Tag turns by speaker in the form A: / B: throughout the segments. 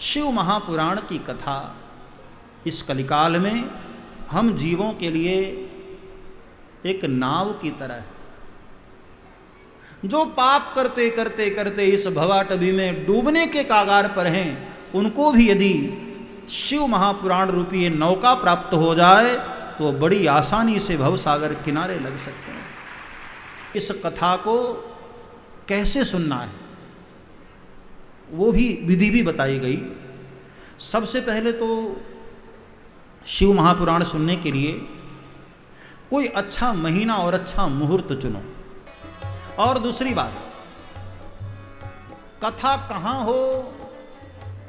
A: शिव महापुराण की कथा इस कलिकाल में हम जीवों के लिए एक नाव की तरह है। जो पाप करते करते करते इस भवाटवी में डूबने के कागार पर हैं, उनको भी यदि शिव महापुराण रूपी ये नौका प्राप्त हो जाए तो बड़ी आसानी से भवसागर किनारे लग सकते हैं। इस कथा को कैसे सुनना है वो भी विधि भी बताई गई। सबसे पहले तो शिव महापुराण सुनने के लिए कोई अच्छा महीना और अच्छा मुहूर्त चुनो। और दूसरी बात, कथा कहाँ हो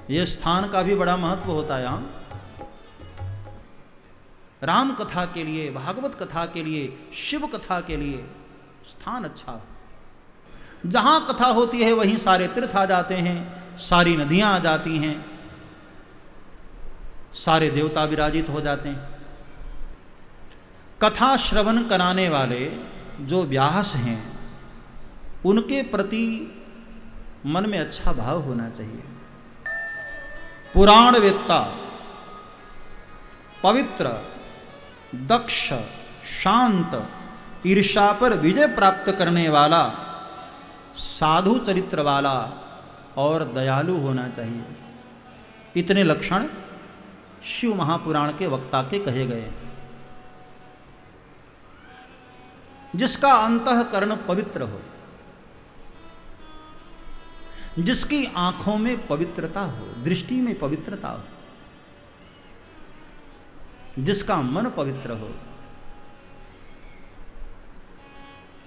A: यह स्थान का भी बड़ा महत्व होता है। यहाँ राम कथा के लिए, भागवत कथा के लिए, शिव कथा के लिए स्थान अच्छा हो। जहां कथा होती है वहीं सारे तीर्थ आ जाते हैं, सारी नदियां आ जाती हैं, सारे देवता विराजित हो जाते हैं। कथा श्रवण कराने वाले जो व्यास हैं उनके प्रति मन में अच्छा भाव होना चाहिए। पुराण वेत्ता, पवित्र, दक्ष, शांत, ईर्ष्या पर विजय प्राप्त करने वाला, साधु चरित्र वाला और दयालु होना चाहिए। इतने लक्षण शिव महापुराण के वक्ता के कहे गए। जिसका अंतःकरण पवित्र हो, जिसकी आंखों में पवित्रता हो, दृष्टि में पवित्रता हो, जिसका मन पवित्र हो।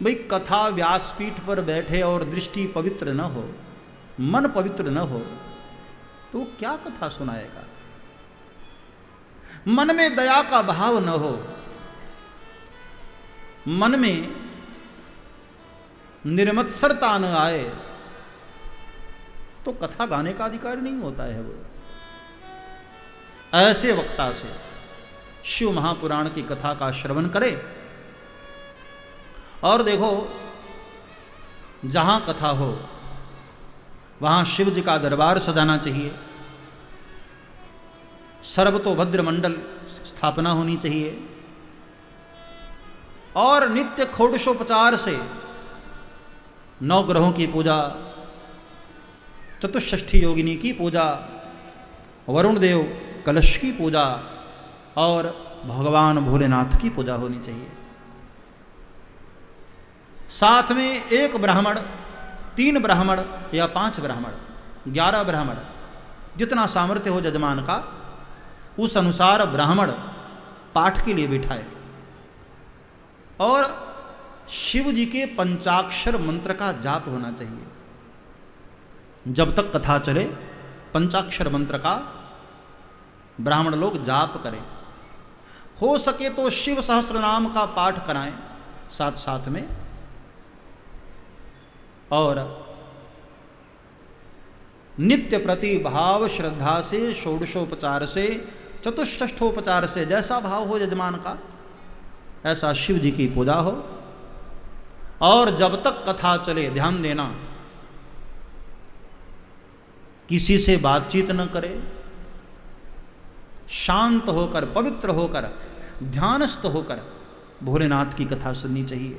A: भाई कथा व्यासपीठ पर बैठे और दृष्टि पवित्र न हो, मन पवित्र न हो तो क्या कथा सुनाएगा। मन में दया का भाव न हो, मन में निर्मत्सरता न आए तो कथा गाने का अधिकार नहीं होता है। वो ऐसे वक्ता से शिव महापुराण की कथा का श्रवण करे। और देखो, जहां कथा हो वहां शिव जी का दरबार सजाना चाहिए, सर्वतोभद्र मंडल स्थापना होनी चाहिए और नित्य षोडशोपचार से नवग्रहों की पूजा, चतुष्षष्ठी योगिनी की पूजा, वरुण देव कलश की पूजा और भगवान भोलेनाथ की पूजा होनी चाहिए। साथ में एक ब्राह्मण, 3 ब्राह्मण या 5 ब्राह्मण, 11 ब्राह्मण, जितना सामर्थ्य हो जजमान का उस अनुसार ब्राह्मण पाठ के लिए बिठाए और शिव जी के पंचाक्षर मंत्र का जाप होना चाहिए। जब तक कथा चले पंचाक्षर मंत्र का ब्राह्मण लोग जाप करें। हो सके तो शिव सहस्त्र नाम का पाठ कराएं साथ साथ में, और नित्य प्रति भाव श्रद्धा से, षोडशोपचार से, चतुष्षष्ठोपचार से, जैसा भाव हो यजमान का ऐसा शिव जी की पूजा हो। और जब तक कथा चले ध्यान देना, किसी से बातचीत न करे, शांत होकर, पवित्र होकर, ध्यानस्थ होकर भोलेनाथ की कथा सुननी चाहिए।